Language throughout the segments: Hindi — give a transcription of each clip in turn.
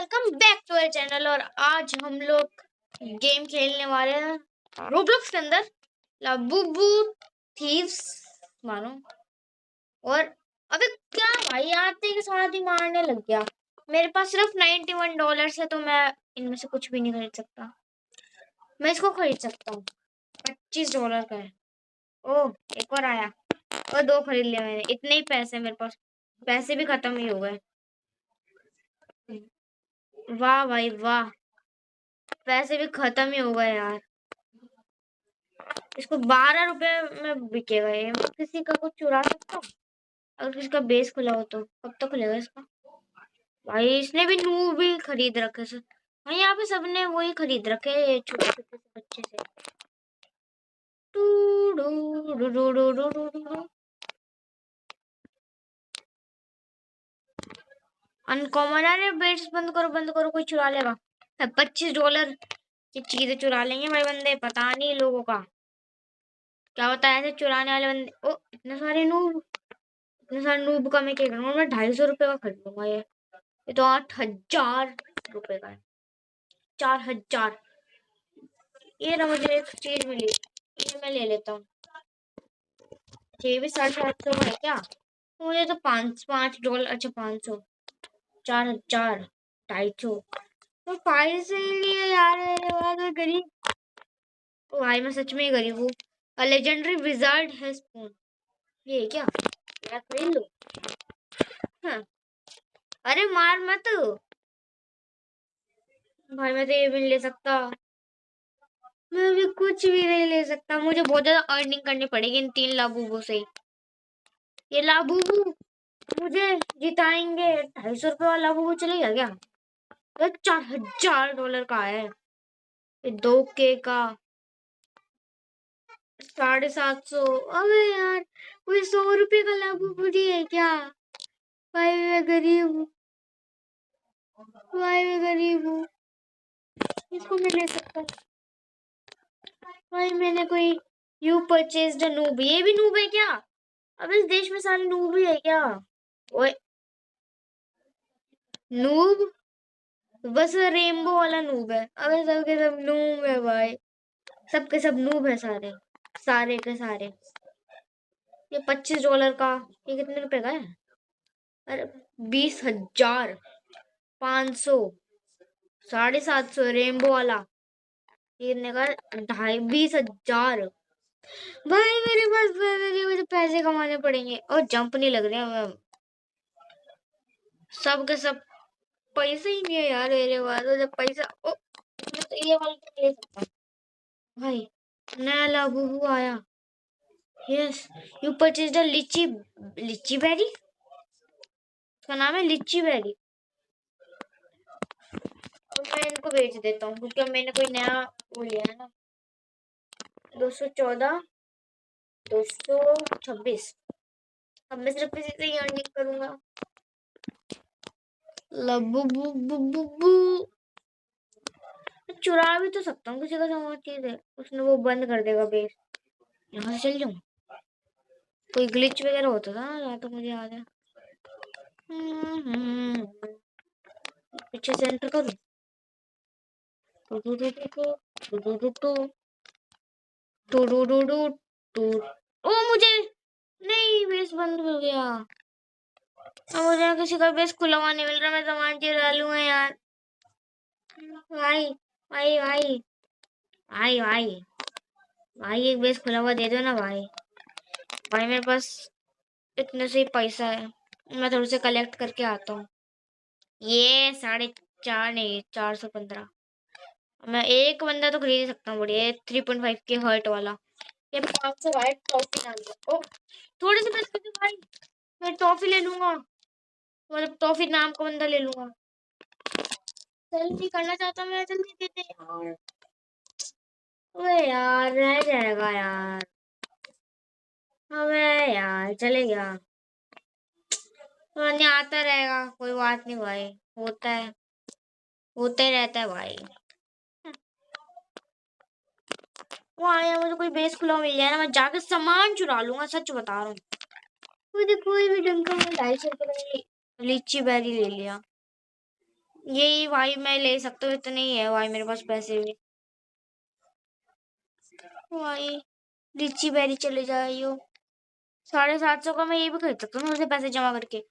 Welcome back to our channel. और आज हम लोग गेम खेलने वाले हैं रोब्लॉक्स के अंदर लाबूबू थीव्स मानो। और अबे क्या भाई आते के साथ ही मारने लग गया। मेरे पास सिर्फ $91 है तो मैं इनमें से कुछ भी नहीं खरीद सकता। मैं इसको खरीद सकता हूँ, $25 का है। ओह एक और आया और दो खरीद लिया मैंने। इतने ही पैसे मेरे पास, पैसे भी खत्म ही हो गए। वाह भाई वाह, पैसे भी खत्म ही हो गए यार। इसको ₹12 में बिकेगा ये। मैं किसी का कुछ चुरा सकता हूँ? अगर किसी का बेस खुला हो तो कब तक खुलेगा इसका? भाई इसने भी नूब भी खरीद रखे से भाई, यहाँ पे सबने वही खरीद रखे छोटे छोटे से बच्चे से। अनकॉमन। अरे बेट्स बंद करो, कोई चुरा लेगा। $25 की चीजें चुरा लेंगे भाई बंदे। पता नहीं लोगों का क्या होता है ऐसे चुराने वाले बंदे। ओ इतने सारे नूब, इतने सारे नूब का मैं क्या करूँगा? मैं ₹250 का खरीद लूंगा ये तो ₹8000 का है। 4000। ये ना मुझे एक चीज मिली, ये मैं ले लेता हूँ। ये भी 750 का है क्या? मुझे तो $5 अच्छा 500, 4000, 250। तो पैसे लिए यार मैं गरीब। ओ भाई मैं सच में ही गरीब हूँ। लेजेंडरी विजार्ड है स्पून, ये है क्या? मैं खरीद लूँ? हाँ। अरे मार मत भाई, मैं तो ये भी नहीं ले सकता। मैं भी कुछ भी नहीं ले सकता। मुझे बहुत ज्यादा अर्निंग करनी पड़ेगी इन 3 लाबूबू से। ये लाबूबू मुझे जिताएंगे। ₹250 वाला लाबूबू चलेगा क्या? ये $4000 का है। ये 2K का 750। अबे यार कोई ₹100 का लाबूबू नहीं है क्या? भाई मैं गरीब हूँ, भाई मैं गरीब हूँ। इसको मैं ले सकता हूँ भाई। मैंने कोई यू परचेज नूब, ये भी नूब है क्या? अब इस देश में सारे नूब ही है क्या? ओए नूब बस रेनबो वाला नूब है। अबे सबके सब नूब है भाई, सबके सब नूब है सारे, सारे के सारे। ये $25 का, ये कितने रुपए का है? अरे 20,500, 750 रेनबो वाला। ये का 20,000। भाई मेरे पास पैसे नहीं, मुझे पैसे कमाने पड़ेंगे। और जंप नहीं लग रहे हैं सब के सब। पैसे ही नहीं है यार मेरे पास। जब पैसा ओ मैं तो ये वाला तो ले सकता हूँ भाई। नया लाबूबू आया। यस यू परचेज द लीची, लीची बेरी, उसका नाम है लीची बेरी। अब मैं इनको बेच देता हूँ क्योंकि अब मैंने कोई नया वो लिया है ना। 214, 226। अब मैं सिर्फ इसी से ही अर्निंग करूंगा। लबूबू चुरा भी तो सकता हूँ किसी का सामान, चीज है उसने वो बंद कर देगा बेस। यहाँ से चल जाऊँ? कोई ग्लिच वगैरह होता था ना जहाँ तक मुझे याद है। पीछे से एंटर करूँ? ओ मुझे नहीं, बेस बंद हो गया। अब मुझे किसी का बेस खुला हुआ नहीं मिल रहा। मैं सामान चुरा लूंगा यार। भाई भाई भाई भाई भाई भाई एक बेस खुला हुआ दे दो ना भाई। भाई मेरे पास इतने से ही पैसा है, मैं थोड़े से कलेक्ट करके आता हूँ। ये 4.5 नहीं 415। मैं एक बंदा तो खरीद सकता हूँ बढ़िया 3.5 के हर्ट वाला। ये 500 वाइट टॉफी डाल दो। ओ थोड़े से पैसे दे भाई, मैं टॉफी ले लूंगा। मतलब टॉफी नाम का बंदा ले लूंगा। जल्दी करना चाहता मैं, जल्दी दे दे यार। ओए यार रह जाएगा यार। अबे यार चले गया। नहीं आता रहेगा, कोई बात नहीं भाई, होता है, होता ही रहता है भाई। वो आया मुझे कोई बेस खुला मिल जाए ना, मैं जाके सामान चुरा लूंगा, सच बता रहा हूँ। कोई भी ढंग का मैं ₹250 लीची बेरी ले लिया। यही भाई मैं ले सकता हूँ, इतने ही है भाई मेरे पास पैसे भी। भाई लीची बेरी चले जाइयो। 750 का मैं ये भी खरीद सकता हूँ उसे पैसे जमा करके।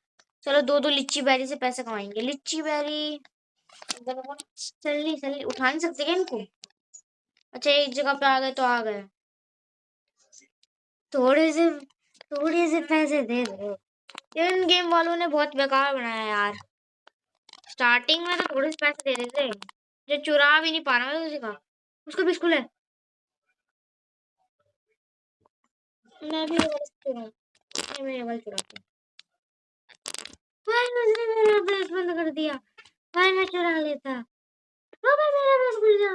चलो दो दो लीची बेरी से पैसे कमाएंगे। लीची बेरी चल नहीं उठा नहीं सकते क्या इनको? अच्छा एक जगह पे आ गए तो आ गए। थोड़े से थोड़े से पैसे दे दो। इन गेम वालों ने बहुत बेकार बनाया यार। स्टार्टिंग में तो थोड़े से पैसे दे रहे थे, जो चुरा भी नहीं पा रहा मैं किसी का। उसका भी स्कूल है, मैं भी ये वाला चुराऊं। नहीं, मैं ये वाला चुराती हूँ। भाई उसने मेरा बेस बंद कर दिया। भाई मैं चुरा लेता। ओ भाई मेरा बेस खुल गया।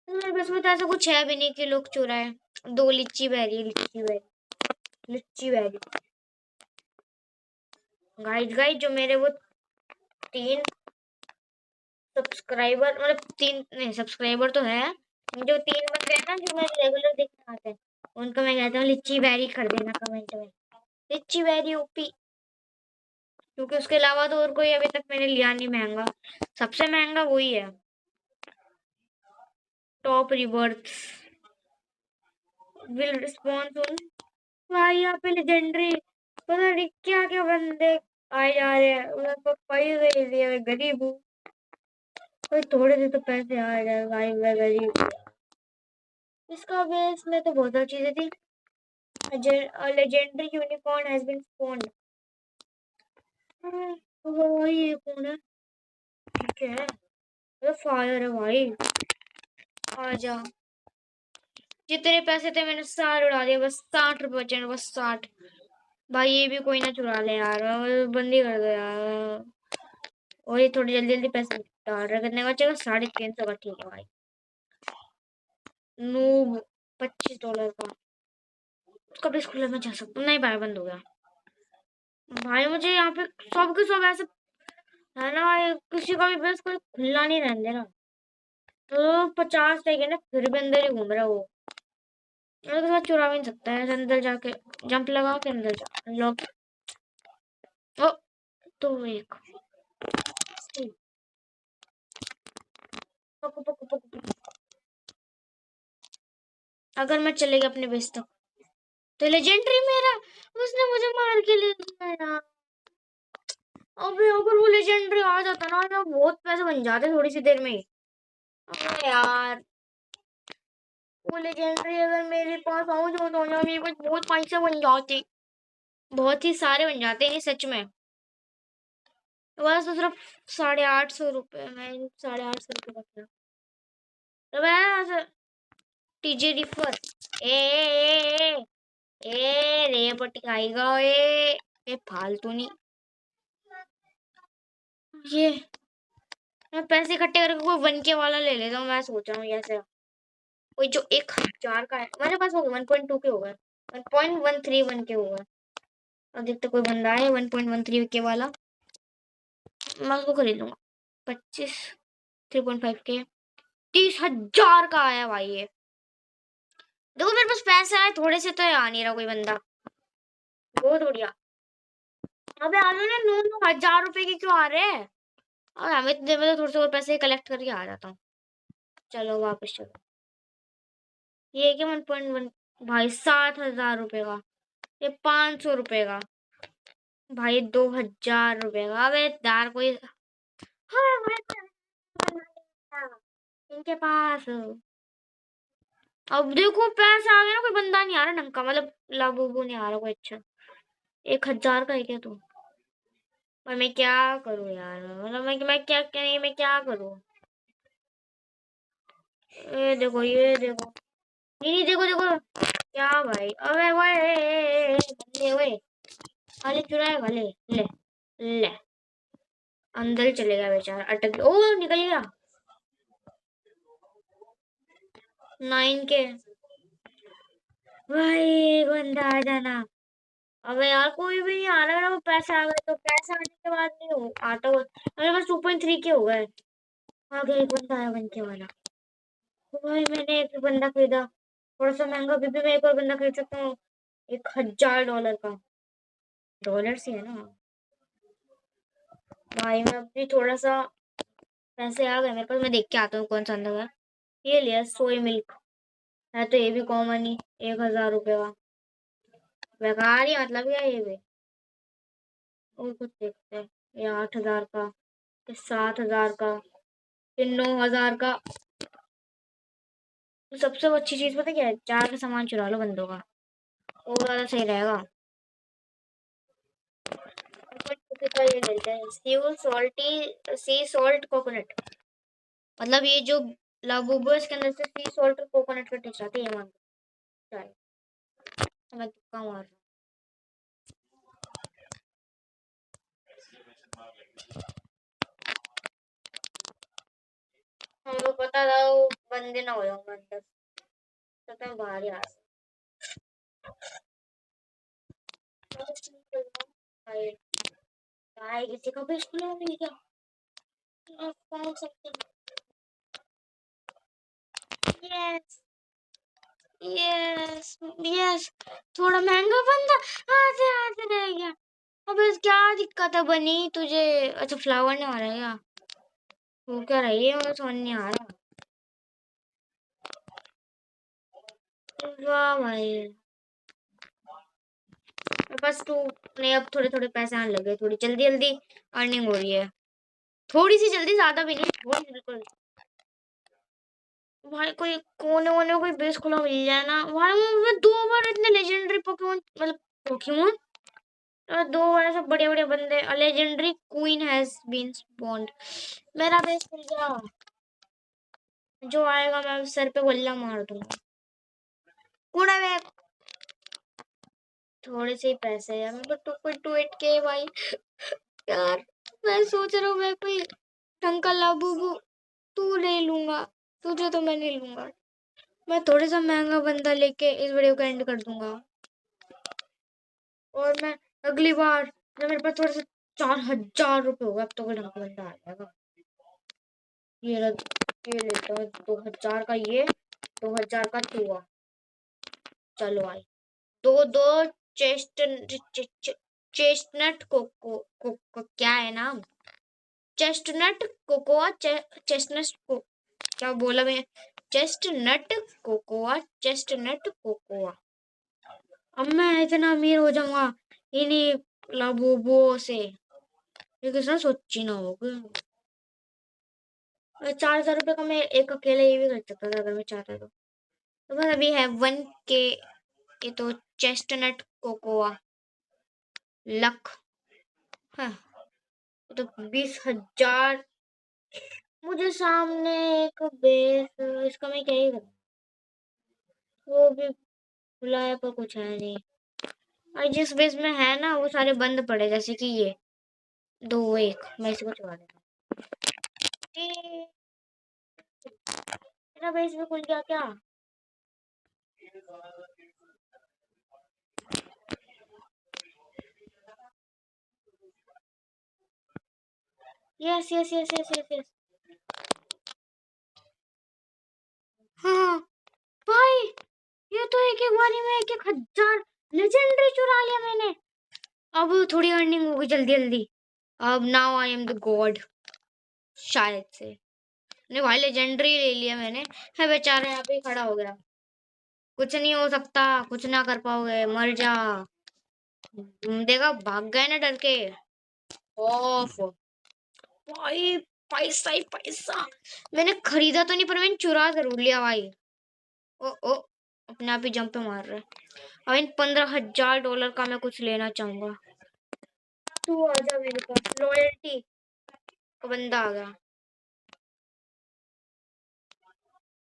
मेरे बेस में तो ऐसा कुछ है भी नहीं कि लोग चुराए। दो लीची बेरी लीची बेरी लीची बेरी। गाइस गाइस जो मेरे वो 3 सब्सक्राइबर, मतलब 3 नहीं सब्सक्राइबर तो है, जो 3 बंदे हैं ना जो मेरे रेगुलर देखने आते हैं, उनको मैं कहता हूँ लिच्ची बेरी कर देना कमेंट में। लिच्ची बेरी ओपी। क्योंकि उसके अलावा तो और कोई अभी तक मैंने लिया नहीं महंगा। सबसे महंगा वही है, top reverse will response on. भाई यहाँ पे लेजेंडरी पता नहीं क्या क्या बंदे आए जा रहे हैं। मैं तो पैसे दिए, मैं गरीब हूँ। कोई थोड़े से तो पैसे आ जाए भाई, मैं गरीब हूँ। इसका बेस में तो बहुत सारी चीजें थी। A legendary unicorn has been spawned. तो वही ये कौन है? ठीक है, ये फायर है भाई। आजा। जितने पैसे थे मैंने सारे उड़ा दिए, बस 60 रुपए बचे, बस 60। भाई ये भी कोई ना चुरा ले यार, बंदी कर दो यार। और ये थोड़ी जल्दी जल्दी पैसे डाल रहे, कितने का बचेगा? 350 का। ठीक है भाई। नूब $25 का। कभी स्कूल में जा सकता हूँ? नहीं भाई बंद हो गया। भाई मुझे यहाँ पे सब के सब ऐसे है ना, किसी का भी बस कोई खुला नहीं रहने देना। तो 50 रहेगा ना, फिर भी अंदर ही घूम रहा है वो। उसके साथ चुरा भी नहीं सकता है, अंदर जाके जंप लगा के अंदर जा लॉक। ओ तो एक पकु, पकु, पकु, पकु। अगर मैं चलेगा अपने बेस तक तो लेजेंडरी मेरा, उसने मुझे मार के ले लिया यार। अबे अगर वो लेजेंडरी आ जाता ना तो बहुत पैसे बन जाते थोड़ी सी देर में ही। अबे यार वो लेजेंडरी अगर मेरे पास आओ तो मेरे पास बहुत पैसे बन जाते, बहुत ही सारे बन जाते हैं सच में। बस तो सिर्फ 850 रुपए में 850 रुपए का क्या। तो मैं टीजे रिफर ए रे पटिकाएगा ए फालतू नहीं। ये मैं पैसे इकट्ठे करके कोई 1K वाला ले लेता हूँ, मैं सोच रहा हूँ ऐसे कोई जो 1000 का है। मेरे पास हो गया 1.2 के हो गए, 1.13 1K हो गए। अब देखते कोई बंदा है 1.13 के वाला, मैं उसको खरीद लूंगा। 25 3.5K 30,000 का आया भाई ये। देखो मेरे पास पैसे आए थोड़े से तो आ नहीं रहा कोई बंदा, बहुत बढ़िया। अबे आ जाओ ना, 9,000 रुपए के क्यों आ रहे हैं? और हमें तो देवे तो थोड़े से और पैसे कलेक्ट करके आ जाता हूँ। चलो वापस चलो। ये क्या 1.1 भाई 7,000 रुपए का, ये 500 रुपए का भाई, 2,000 रुपए का। अबे यार कोई हाँ, इनके पास अब देखो पैसे आ गए ना, कोई बंदा नहीं आ रहा ढंग का, मतलब लाबूबू नहीं आ रहा कोई अच्छा। 1,000 का है क्या तू? पर मैं क्या करूँ यार, मतलब मैं क्या क्या नहीं, मैं क्या करूँ? ये देखो ये देखो, नहीं नहीं देखो देखो क्या भाई। अबे ओए बंदे ओए, खाली चुराएगा ले ले ले। अंदर ही चले गया बेचारा, अटक गया। ओ निकल गया 9K। भाई एक बंदा आ जाना। अबे यार कोई भी नहीं आ रहा है ना, वो पैसे आ गए तो पैसे आने के बाद नहीं हो आता हुआ। मेरे पास 2.3 के हो गए। आ गया एक बंदा आया 1K वाला। तो भाई मैंने एक बंदा खरीदा, थोड़ा सा महंगा, अभी भी मैं एक और बंदा खरीद सकता हूँ $1,000 का। डॉलर से है ना भाई मैं अभी थोड़ा सा पैसे आ गए मेरे पास, मैं देख के आता हूँ कौन सा अंदर है। ये लिया सोई मिल्क, है तो ये भी कॉमन ही, 1,000 रुपये का। बेकार ही मतलब क्या ये भी। और कुछ देखते हैं, ये 8,000 का, ये 7,000 का, ये 9,000 का। तो सबसे अच्छी चीज पता क्या है, चार का सामान चुरा लो बंदों का, वो ज्यादा सही रहेगा। का ये मिलता है सी सॉल्ट कोकोनट, मतलब ये जो लाबूबू है इसके अंदर से सी सॉल्ट और कोकोनट का टेस्ट आती है, मान चाय। मैं तुक्का मार रहा हूँ, हमको पता था वो बंदे ना हो जाऊंगा अंदर, तो मैं बाहर ही आ रहा। भाई किसी का भी स्कूल मिल गया, कौन सकते। यस यस यस, थोड़ा महंगा बंदा आते आते रह गया। अब क्या दिक्कत है बनी तुझे? अच्छा फ्लावर ने मारा है क्या? वो क्या रही है, मुझे समझ नहीं आ रहा। वाह भाई, बस तू नहीं, अब थोड़े थोड़े पैसे आने लगे, थोड़ी जल्दी जल्दी अर्निंग हो रही है, थोड़ी सी जल्दी, ज्यादा भी नहीं, थोड़ी सी बिल्कुल। भाई कोई कोने वोने में कोई बेस खुला मिल जाए ना भाई, मैं 2 बार इतने लेजेंडरी पोकेमोन, मतलब पोकेमोन, दो ऐसे बड़े बड़े बंदे, legendary queen has been spawned. मेरा बेस खुल गया, जो आएगा मैं सर पे बल्ला मार दूंगा। कूड़ा बैग, थोड़े से ही पैसे हैं मेरे को, 2.28 के भाई। यार मैं सोच रहा हूँ मैं कोई ढंग का लाबूबू तू ले लूंगा, तुझे तो मैं नहीं लूंगा। मैं थोड़ा सा महंगा बंदा लेके इस वीडियो को एंड कर दूंगा, और मैं अगली बार जब मेरे पास थोड़ा सा 4,000 रुपये होगा, अब तो कोई ढंग का बंदा आ जाएगा। ये लेता हूँ 2,000 का, ये 2,000 का चूहा। चलो आई, दो दो चेस्ट चेस्टनट को क्या है नाम, चेस्टनट कोकोआ, चेस्टनट को क्या बोला मैं, चेस्टनट कोकोआ, चेस्टनट कोकोआ। अब मैं इतना अमीर हो जाऊंगा इन्हीं लाबूबुओं से, ये किसने सोची ना होगा। 4,000 रुपये का मैं एक अकेले ये भी कर सकता था अगर मैं चाहता तो बस अभी है 1 के। ये तो चेस्टनट कोकोआ लक, हाँ, तो 20,000। मुझे सामने एक बेस, इसका मैं क्या ही करूँ, वो भी खुला है पर कुछ है नहीं, और जिस बेस में है ना वो सारे बंद पड़े, जैसे कि ये 2-1, मैं इसको चुरा देता हूँ। मेरा बेस भी खुल गया क्या? Yes yes yes yes yes yes, हाँ भाई, ये तो एक एक बारी में 1,000 लेजेंडरी चुरा लिया मैंने। अब थोड़ी अर्निंग होगी जल्दी जल्दी, अब now I am the God शायद से। नहीं भाई लेजेंडरी ले लिया मैंने, है बेचारा यहाँ पे खड़ा हो गया, कुछ नहीं हो सकता, कुछ ना कर पाओगे, मर जा। देखा भाग गए ना डर के। ऑफ भाई, पैसा ही पैसा, मैंने खरीदा तो नहीं पर मैंने चुरा जरूर लिया भाई। ओ ओ, अपने आप ही जंप पे मार रहा है। अब इन $15,000 का मैं कुछ लेना चाहूंगा। तू आजा मेरे पास, लॉयल्टी का बंदा आ गया।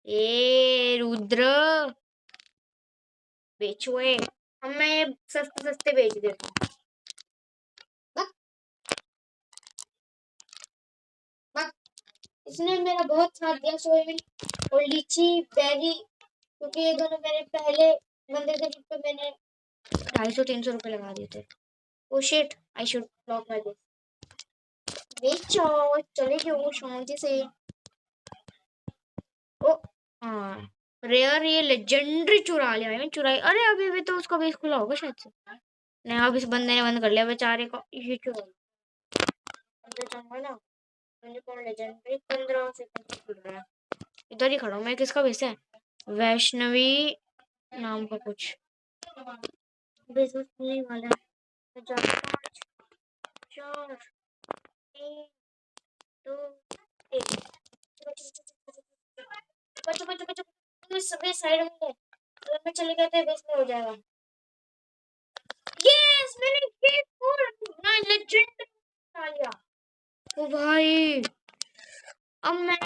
ए रुद्र, बेचो है, हम मैं सस्ते सस्ते बेच देता हूँ। बक, बक, इसने मेरा बहुत साथ दिया, सोयाबीन और लीची बेरी, क्योंकि ये दोनों मेरे पहले बंदे थे जिस पे मैंने 250-300 रुपये लगा दिए थे। Oh shit, I should lock my this. बेचो, चले जाओ शांति से। ओ हाँ, रेयर, ये लेजेंडरी चुरा लिया मैंने, चुराई, अरे अभी अभी तो उसका बेस खुला होगा शायद से। नहीं, अब इस बंदे ने बंद कर लिया बेचारे को, ये चुरा जाऊंगा ना, यूनिकॉर्न लेजेंडरी 15 सेकंड खुल रहा है। इधर ही खड़ा हूँ मैं। किसका बेस है? वैष्णवी नाम का कुछ बेस खुलने वाला है। 5 4 3 2 1। बचो बचो बचो, सभी साइड में है। अगर मैं चले गया तो बेस में हो जाएगा। यस, मैंने गेट खोल ना, लेजेंड आ गया। ओ भाई, अब मैं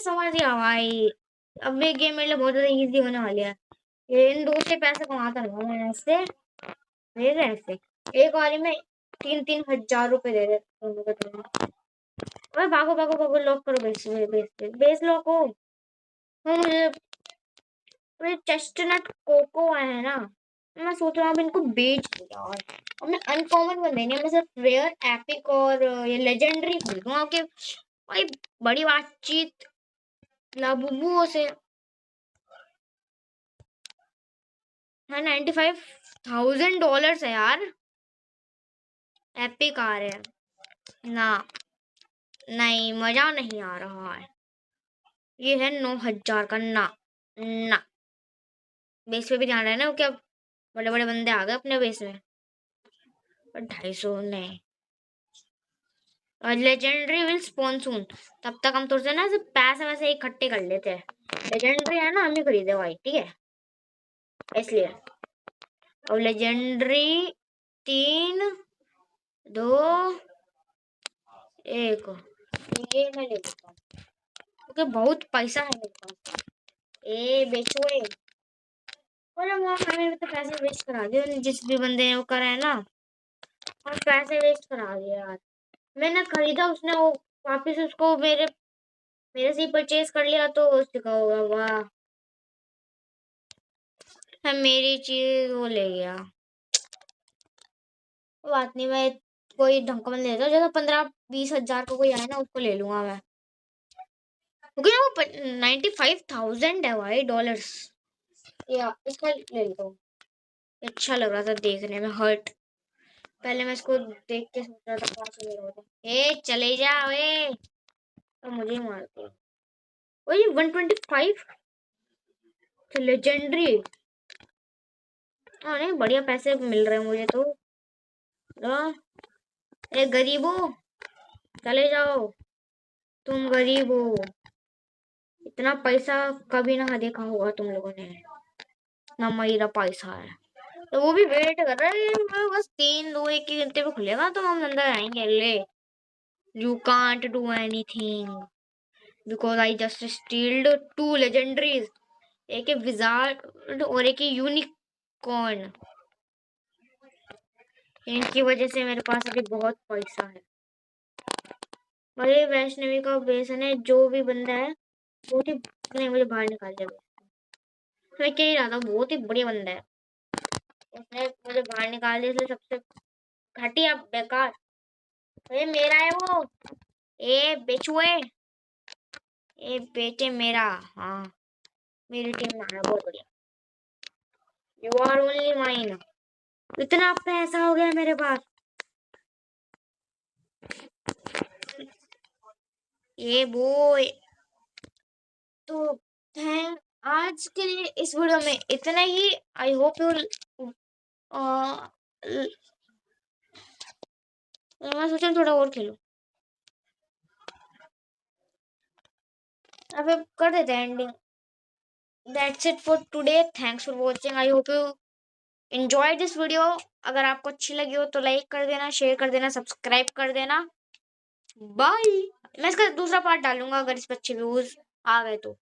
समझ गया भाई। अब ये गेम मेरे लिए बहुत ज्यादा इजी होने वाली है। ये इन दो से पैसे कमाता रहूंगा मैं इससे। दे रहे ऐसे एक वाली में 3-3 हजार रुपए दे रहे दोनों के दोनों। अरे भागो भागो भागो, लॉक करो बेस बेस लॉक हो। हाँ, मुझे चेस्टनट कोको आया है ना, मैं सोच रहा हूँ अब इनको बेच दूँ यार। अब मैं अनकॉमन बन देंगे, मैं सिर्फ रेयर एपिक और ये लेजेंडरी खरीदूंगा कि भाई बड़ी बातचीत लाबुबुओं से। हाँ, $95,000 है यार। एपिक आ रहे हैं ना? नहीं, मजा नहीं आ रहा है। ये है 9,000 का ना। ना, बेस पे भी ध्यान रहे ना, क्या बड़े बड़े बंदे आ गए अपने बेस में। 250 नहीं। और लेजेंडरी विल स्पॉन सून। तब तक हम थोड़े से ना सिर्फ पैसे वैसे इकट्ठे कर लेते हैं। लेजेंडरी है ना, हम ही खरीदे भाई, ठीक है, इसलिए। और लेजेंडरी 3 2 1, ये मैं ले लेता हूँ क्योंकि बहुत पैसा है मेरे पास। ए बेचो ए। और मैंने तो पैसे वेस्ट करा दिए जिस भी बंदे ने वो करा है ना, और पैसे वेस्ट करा दिए यार। मैंने खरीदा, उसने वो वापस उसको मेरे से ही परचेज कर लिया, तो उसका होगा वाह। हाँ, मेरी चीज वो ले गया। बात नहीं, मैं कोई ढंग का बंदा लेता जैसे 15-20 हजार का कोई आए ना, उसको ले लूंगा मैं, क्योंकि ना वो 95,000 है भाई, डॉलर्स। या इसका ले लेता हूँ। अच्छा लग रहा था देखने में, हर्ट। पहले मैं इसको देख के सोच रहा था कहाँ से ले रहा था। ए चले जाओ ए, तो मुझे ही मारते हो। ओ ये 125 लेजेंडरी। हाँ नहीं, बढ़िया पैसे मिल रहे हैं मुझे तो। ए गरीबो, चले जाओ, तुम गरीब हो। इतना पैसा कभी ना देखा होगा तुम लोगों ने, ना मेरा पैसा है। तो वो भी वेट कर रहा है कि बस 3 2 1 के घंटे पे खुलेगा तो हम अंदर आएंगे। ले, you can't do anything because I just stealth 2 legendaries, एक है विजार्ड और एक है यूनिकॉर्न। इनकी वजह से मेरे पास अभी बहुत पैसा है। और ये वैष्णवी का बेसन है, जो भी बंदा है बहुत ही, नहीं मुझे बाहर निकाल दिया। मैं कह ही रहा था बहुत ही बढ़िया बंदा है, उसने मुझे बाहर निकाल दिया, इसलिए सबसे घटिया बेकार। ये मेरा है वो। ए बेचुए, ए बेटे मेरा। हाँ, मेरी टीम में आया, बहुत बढ़िया। You are only mine. इतना पैसा हो गया मेरे पास। ये बोय, तो थैंक आज के लिए इस वीडियो में इतना ही। आई होप यू, मैं सोचा थोड़ा और खेलूं। अब कर देते हैं ending. That's it for today, thanks for watching, I hope you enjoy this video. अगर आपको अच्छी लगी हो तो लाइक कर देना, शेयर कर देना, सब्सक्राइब कर देना। बाय। मैं इसका दूसरा पार्ट डालूंगा अगर इस पर अच्छे व्यूज आ गए तो।